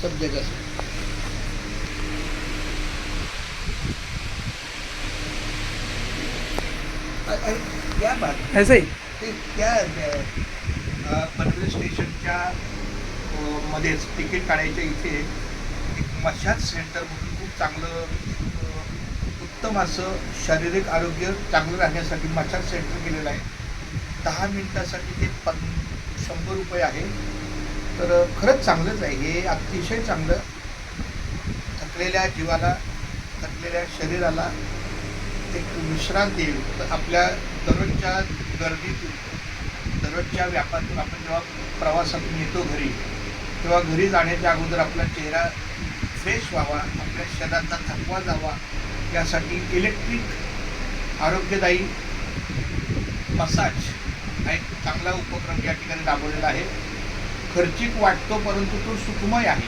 सब जगह से। अरे क्या बात है? ऐसे ही ते त्या पनवेल स्टेशनच्या मध्येच तिकीट काढायच्या इथे एक मशाज सेंटर म्हणून खूप चांगलं उत्तम असं शारीरिक आरोग्य चांगलं राहण्यासाठी मशाज सेंटर केलेलं आहे. 10 मिनिटासाठी ते 100 रुपये आहे. तर खरंच चांगलंच आहे हे, अतिशय चांगलं. थकलेल्या जीवाला, थकलेल्या शरीराला एक विश्रांती येईल. तर आपल्या दररोजच्या गर्दीतून, दररोजच्या व्यापातून आपण जेव्हा प्रवासातून येतो घरी, तेव्हा घरी जाण्याच्या अगोदर आपला चेहरा फ्रेश व्हावा, आपल्या शरीराचा थकवा जावा, यासाठी इलेक्ट्रिक आरोग्यदायी मसाज हा एक चांगला उपक्रम या ठिकाणी राबवलेला आहे. खर्चिक वाटतो परंतु तो सुखमय आहे.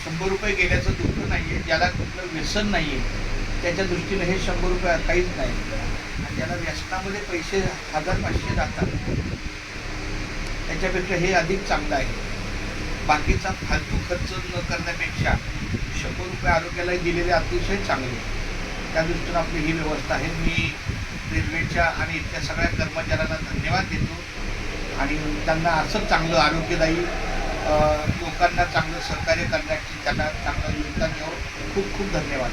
100 रुपये गेल्याचं दुःख नाही आहे. ज्याला कुठलं व्यसन नाही आहे त्याच्या दृष्टीने हे 100 रुपये काहीच नाही. आणि ज्याला व्यसनामध्ये पैसे 1000-500 जातात त्याच्यापेक्षा हे अधिक चांगलं आहे. बाकीचा फालतू खर्च न करण्यापेक्षा 100 रुपये आरोग्याला दिलेले अतिशय चांगले. त्या दृष्टीनं आपली ही व्यवस्था आहे. मी रेल्वेच्या आणि इथल्या सगळ्या कर्मचाऱ्यांना धन्यवाद देतो आणि त्यांना असंच चांगलं आरोग्यदायी लोकांना चांगलं सहकार्य करण्याची त्यांना चांगलं योगदान द्यावं. खूप खूप धन्यवाद.